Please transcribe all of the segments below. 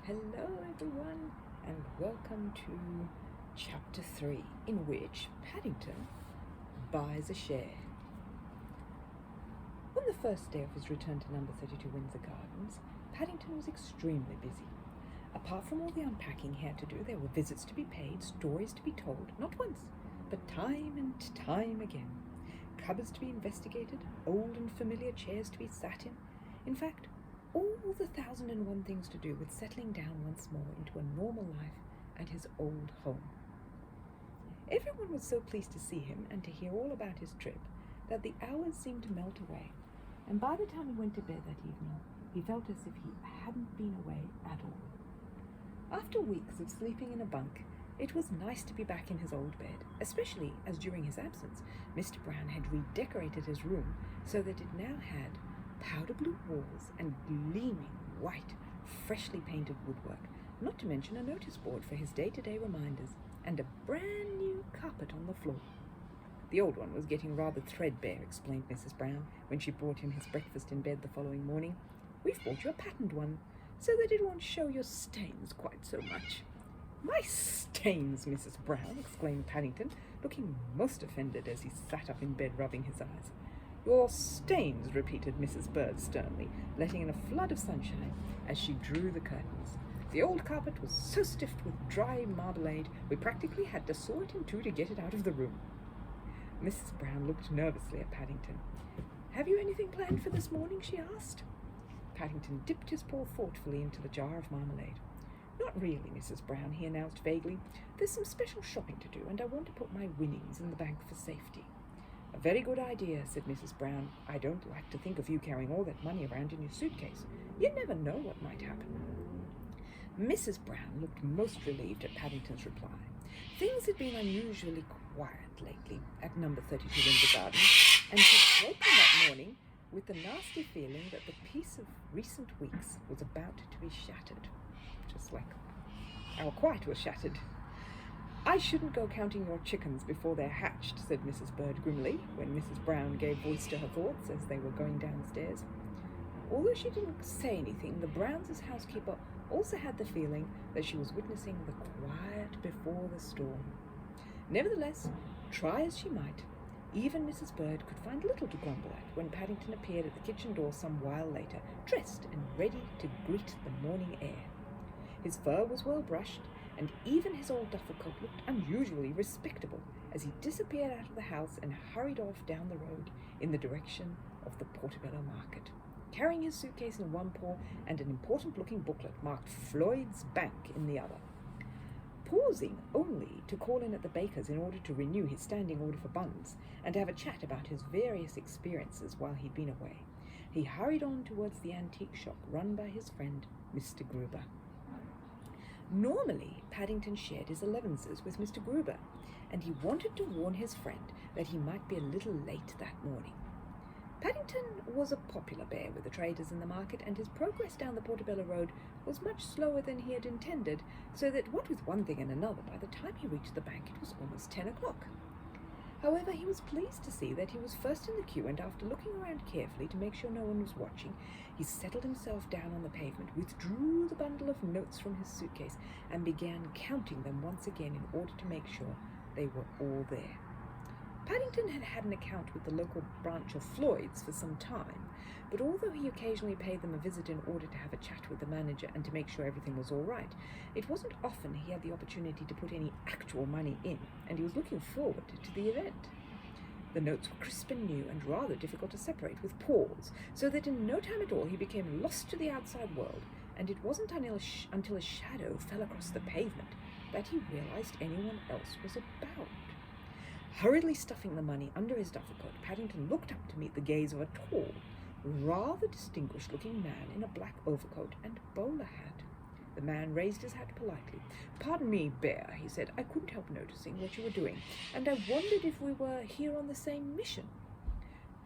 Hello everyone, and welcome to Chapter 3, in which Paddington buys a share. On the first day of his return to number 32 Windsor Gardens, Paddington was extremely busy. Apart from all the unpacking he had to do, there were visits to be paid, stories to be told, not once, but time and time again. Cupboards to be investigated, old and familiar chairs to be sat in. In fact, all the 1,001 things to do with settling down once more into a normal life at his old home. Everyone was so pleased to see him and to hear all about his trip that the hours seemed to melt away, and by the time he went to bed that evening, he felt as if he hadn't been away at all. After weeks of sleeping in a bunk, it was nice to be back in his old bed, especially as during his absence, Mr. Brown had redecorated his room so that it now had powder blue walls and gleaming white, freshly painted woodwork, not to mention a notice board for his day-to-day reminders, and a brand new carpet on the floor. The old one was getting rather threadbare, explained Mrs. Brown, when she brought him his breakfast in bed the following morning. We've bought you a patterned one, so that it won't show your stains quite so much. My stains, Mrs. Brown, exclaimed Paddington, looking most offended as he sat up in bed rubbing his eyes. Your stains, repeated Mrs. Bird sternly, letting in a flood of sunshine as she drew the curtains. The old carpet was so stiff with dry marmalade, we practically had to saw it in two to get it out of the room. Mrs. Brown looked nervously at Paddington. Have you anything planned for this morning? She asked. Paddington dipped his paw thoughtfully into the jar of marmalade. Not really, Mrs. Brown, he announced vaguely. There's some special shopping to do, and I want to put my winnings in the bank for safety. A very good idea, said Mrs. Brown. I don't like to think of you carrying all that money around in your suitcase. You never know what might happen. Mrs. Brown looked most relieved at Paddington's reply. Things had been unusually quiet lately at number 32 Windsor Gardens, and she woke that morning with the nasty feeling that the peace of recent weeks was about to be shattered, just like our quiet was shattered. I shouldn't go counting your chickens before they're hatched, said Mrs. Bird grimly, when Mrs. Brown gave voice to her thoughts as they were going downstairs. Although she didn't say anything, the Browns' housekeeper also had the feeling that she was witnessing the quiet before the storm. Nevertheless, try as she might, even Mrs. Bird could find little to grumble at when Paddington appeared at the kitchen door some while later, dressed and ready to greet the morning air. His fur was well brushed, and even his old duffel coat looked unusually respectable as he disappeared out of the house and hurried off down the road in the direction of the Portobello Market, carrying his suitcase in one paw and an important-looking booklet marked Floyd's Bank in the other. Pausing only to call in at the baker's in order to renew his standing order for buns and to have a chat about his various experiences while he'd been away, he hurried on towards the antique shop run by his friend Mr. Gruber. Normally, Paddington shared his allowances with Mr. Gruber, and he wanted to warn his friend that he might be a little late that morning. Paddington was a popular bear with the traders in the market, and his progress down the Portobello Road was much slower than he had intended, so that what with one thing and another, by the time he reached the bank it was almost 10 o'clock. However, he was pleased to see that he was first in the queue, and after looking around carefully to make sure no one was watching, he settled himself down on the pavement, withdrew the bundle of notes from his suitcase, and began counting them once again in order to make sure they were all there. Paddington had had an account with the local branch of Floyd's for some time, but although he occasionally paid them a visit in order to have a chat with the manager and to make sure everything was all right, it wasn't often he had the opportunity to put any actual money in, and he was looking forward to the event. The notes were crisp and new and rather difficult to separate with paws, so that in no time at all he became lost to the outside world, and it wasn't until a shadow fell across the pavement that he realized anyone else was about. Hurriedly stuffing the money under his duffel coat, Paddington looked up to meet the gaze of a tall, rather distinguished-looking man in a black overcoat and bowler hat. The man raised his hat politely. "Pardon me, Bear," he said. "I couldn't help noticing what you were doing, and I wondered if we were here on the same mission."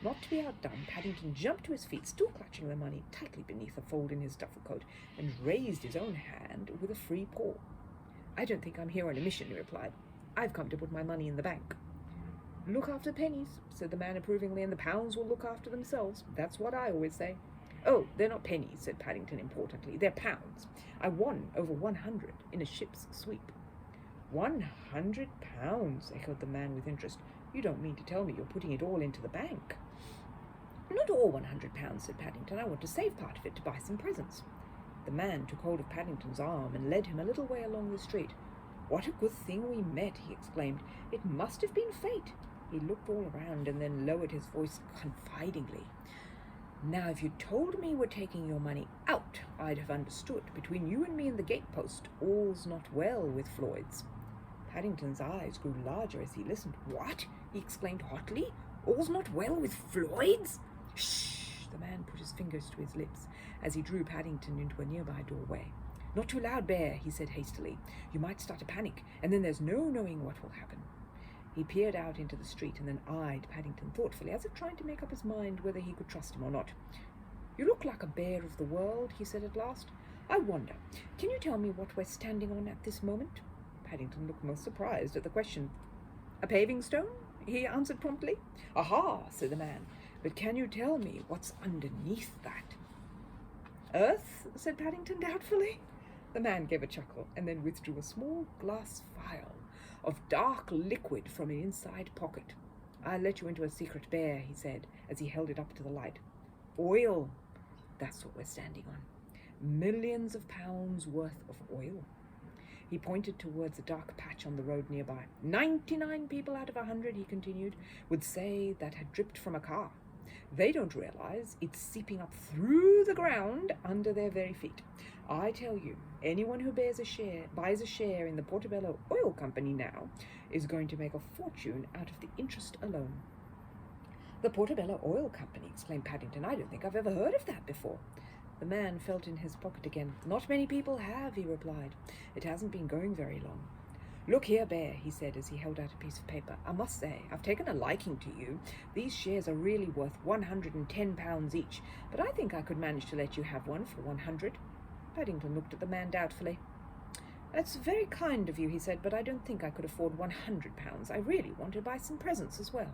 Not to be outdone, Paddington jumped to his feet, still clutching the money tightly beneath a fold in his duffel coat, and raised his own hand with a free paw. "I don't think I'm here on a mission," he replied. "I've come to put my money in the bank." "Look after pennies," said the man approvingly, "and the pounds will look after themselves. That's what I always say." "Oh, they're not pennies," said Paddington importantly. "They're pounds. I won over 100 in a ship's sweep." £100, echoed the man with interest. "You don't mean to tell me you're putting it all into the bank?" "Not all £100, said Paddington. "I want to save part of it to buy some presents." The man took hold of Paddington's arm and led him a little way along the street. "What a good thing we met," he exclaimed. "It must have been fate." He looked all around and then lowered his voice confidingly. "Now, if you'd told me we're taking your money out, I'd have understood. Between you and me and the gatepost, all's not well with Floyd's." Paddington's eyes grew larger as he listened. "What?" he exclaimed hotly. "All's not well with Floyd's?" "Shh!" The man put his fingers to his lips as he drew Paddington into a nearby doorway. "Not too loud, Bear," he said hastily. "You might start a panic, and then there's no knowing what will happen." He peered out into the street and then eyed Paddington thoughtfully, as if trying to make up his mind whether he could trust him or not. "You look like a bear of the world," he said at last. "I wonder, can you tell me what we're standing on at this moment?" Paddington looked most surprised at the question. "A paving stone?" he answered promptly. "Aha!" said the man. "But can you tell me what's underneath that?" "Earth?" said Paddington doubtfully. The man gave a chuckle and then withdrew a small glass vial of dark liquid from an inside pocket. "I'll let you into a secret, Bear," he said as he held it up to the light. "Oil. That's what we're standing on. Millions of pounds worth of oil." He pointed towards a dark patch on the road nearby. 99 people out of 100, he continued, would say that had dripped from a car. They don't realize it's seeping up through the ground under their very feet. I tell you, anyone who buys a share in the Portobello Oil Company now is going to make a fortune out of the interest alone. "The Portobello Oil Company," exclaimed Paddington. "I don't think I've ever heard of that before." The man felt in his pocket again. "Not many people have," he replied. "It hasn't been going very long." "Look here, Bear," he said as he held out a piece of paper. "I must say, I've taken a liking to you. These shares are really worth £110 each, but I think I could manage to let you have one for 100. Paddington looked at the man doubtfully. "That's very kind of you," he said, "but I don't think I could afford £100. I really want to buy some presents as well."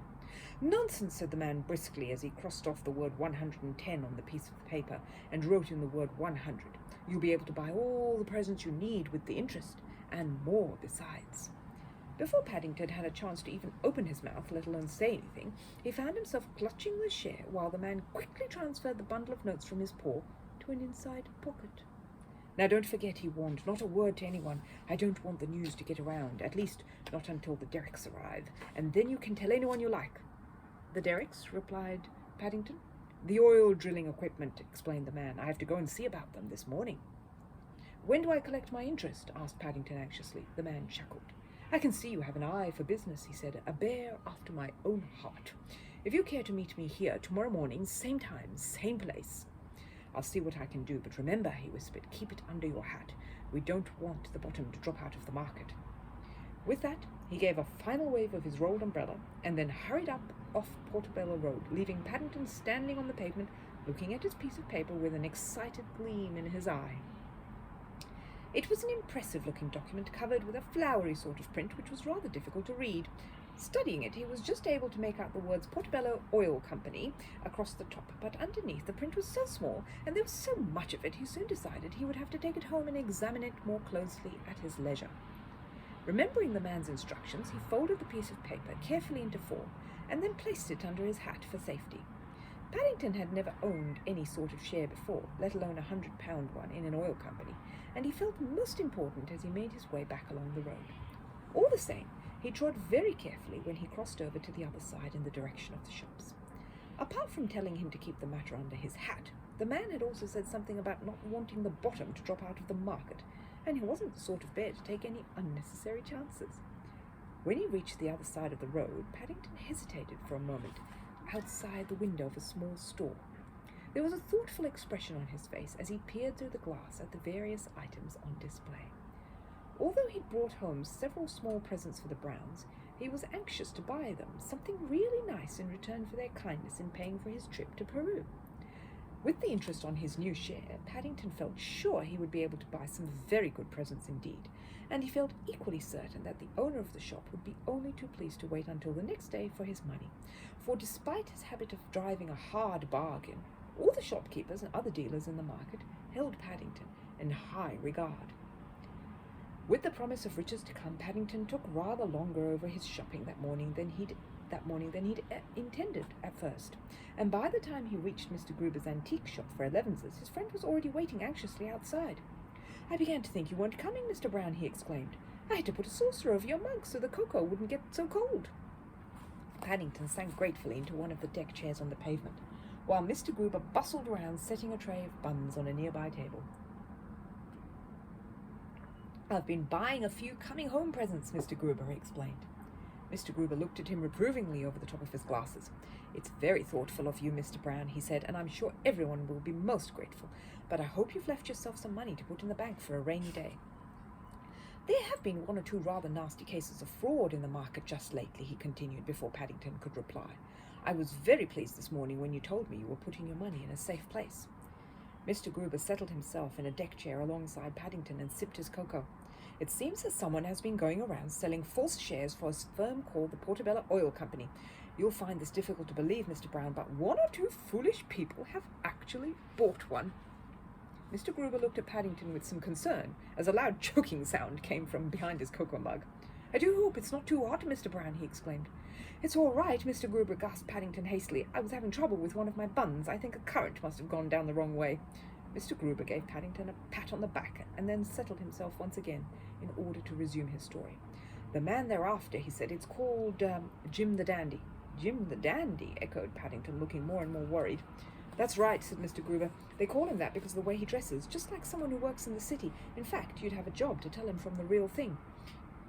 "Nonsense," said the man briskly as he crossed off the word 110 on the piece of paper and wrote in the word 100. "You'll be able to buy all the presents you need with the interest, and more besides." Before Paddington had a chance to even open his mouth, let alone say anything, he found himself clutching the share while the man quickly transferred the bundle of notes from his paw to an inside pocket. "Now don't forget," he warned, "not a word to anyone. I don't want the news to get around, at least not until the derricks arrive, and then you can tell anyone you like." "The derricks?" replied Paddington. "The oil drilling equipment," explained the man. "I have to go and see about them this morning." "When do I collect my interest?" asked Paddington anxiously. The man chuckled. "I can see you have an eye for business," he said, "a bear after my own heart. If you care to meet me here tomorrow morning, same time, same place." "I'll see what I can do, but remember," he whispered, "keep it under your hat. We don't want the bottom to drop out of the market." With that, he gave a final wave of his rolled umbrella, and then hurried up off Portobello Road, leaving Paddington standing on the pavement, looking at his piece of paper with an excited gleam in his eye. It was an impressive-looking document covered with a flowery sort of print which was rather difficult to read. Studying it, he was just able to make out the words Portobello Oil Company across the top, but underneath the print was so small, and there was so much of it, he soon decided he would have to take it home and examine it more closely at his leisure. Remembering the man's instructions, he folded the piece of paper carefully into four, and then placed it under his hat for safety. Paddington had never owned any sort of share before, let alone £100 one in an oil company, and he felt most important as he made his way back along the road. All the same, he trod very carefully when he crossed over to the other side in the direction of the shops. Apart from telling him to keep the matter under his hat, the man had also said something about not wanting the bottom to drop out of the market, and he wasn't the sort of bear to take any unnecessary chances. When he reached the other side of the road, Paddington hesitated for a moment outside the window of a small store. There was a thoughtful expression on his face as he peered through the glass at the various items on display. Although he'd brought home several small presents for the Browns, he was anxious to buy them something really nice in return for their kindness in paying for his trip to Peru. With the interest on his new share, Paddington felt sure he would be able to buy some very good presents indeed, and he felt equally certain that the owner of the shop would be only too pleased to wait until the next day for his money, for despite his habit of driving a hard bargain, All the shopkeepers and other dealers in the market held Paddington in high regard. With the promise of riches to come, Paddington took rather longer over his shopping that morning than he'd intended at first, and by the time he reached Mr. Gruber's antique shop for elevenses, his friend was already waiting anxiously outside. "I began to think you weren't coming, Mr. Brown," he exclaimed. "I had to put a saucer over your mug so the cocoa wouldn't get so cold." Paddington sank gratefully into one of the deck chairs on the pavement, while Mr. Gruber bustled around setting a tray of buns on a nearby table. "I've been buying a few coming-home presents," Mr. Gruber explained. Mr. Gruber looked at him reprovingly over the top of his glasses. "It's very thoughtful of you, Mr. Brown," he said, "and I'm sure everyone will be most grateful, but I hope you've left yourself some money to put in the bank for a rainy day." "There have been one or two rather nasty cases of fraud in the market just lately," he continued before Paddington could reply. "I was very pleased this morning when you told me you were putting your money in a safe place." Mr. Gruber settled himself in a deck chair alongside Paddington and sipped his cocoa. "It seems that someone has been going around selling false shares for a firm called the Portobello Oil Company. You'll find this difficult to believe, Mr. Brown, but one or two foolish people have actually bought one." Mr. Gruber looked at Paddington with some concern, as a loud choking sound came from behind his cocoa mug. "I do hope it's not too hot, Mr. Brown," he exclaimed. "It's all right," Mr. Gruber gasped Paddington hastily. "I was having trouble with one of my buns. I think a current must have gone down the wrong way." Mr. Gruber gave Paddington a pat on the back and then settled himself once again in order to resume his story. "The man thereafter," he said, "it's called Jim the Dandy." "Jim the Dandy?" echoed Paddington, looking more and more worried. "That's right," said Mr. Gruber. "They call him that because of the way he dresses, just like someone who works in the city. In fact, you'd have a job to tell him from the real thing."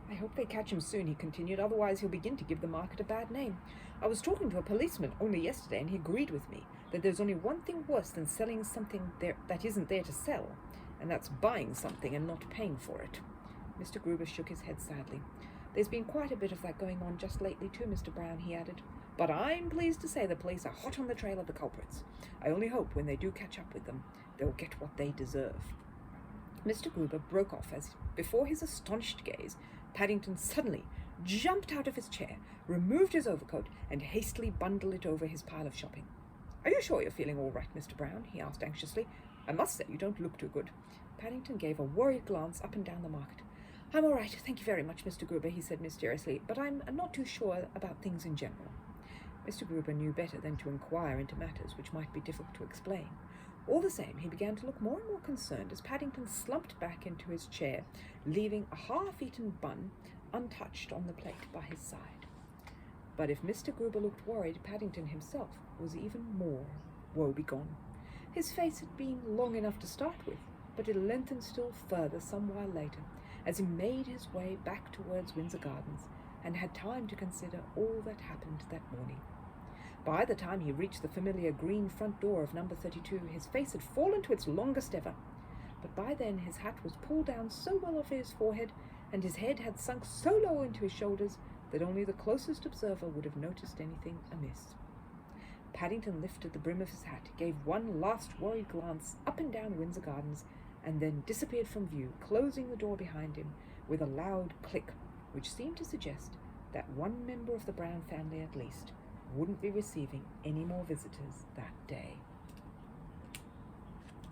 "I hope they catch him soon," he continued, "otherwise he'll begin to give the market a bad name. I was talking to a policeman only yesterday, and he agreed with me that there's only one thing worse than selling something that isn't there to sell, and that's buying something and not paying for it." Mr. Gruber shook his head sadly. "There's been quite a bit of that going on just lately too, Mr. Brown," he added. "But I'm pleased to say the police are hot on the trail of the culprits. I only hope when they do catch up with them, they'll get what they deserve." Mr. Gruber broke off as, before his astonished gaze, Paddington suddenly jumped out of his chair, removed his overcoat, and hastily bundled it over his pile of shopping. "Are you sure you're feeling all right, Mr. Brown?" he asked anxiously. "I must say you don't look too good." Paddington gave a worried glance up and down the market. "I'm all right, thank you very much, Mr. Gruber," he said mysteriously, "but I'm not too sure about things in general." Mr. Gruber knew better than to inquire into matters which might be difficult to explain. All the same, he began to look more and more concerned as Paddington slumped back into his chair, leaving a half-eaten bun untouched on the plate by his side. But if Mr. Gruber looked worried, Paddington himself was even more woe-begone. His face had been long enough to start with, but it lengthened still further some while later, as he made his way back towards Windsor Gardens, and had time to consider all that happened that morning. By the time he reached the familiar green front door of number 32, his face had fallen to its longest ever. But by then his hat was pulled down so well over his forehead, and his head had sunk so low into his shoulders, that only the closest observer would have noticed anything amiss. Paddington lifted the brim of his hat, gave one last worried glance up and down Windsor Gardens, and then disappeared from view, closing the door behind him with a loud click, which seemed to suggest that one member of the Brown family at least wouldn't be receiving any more visitors that day.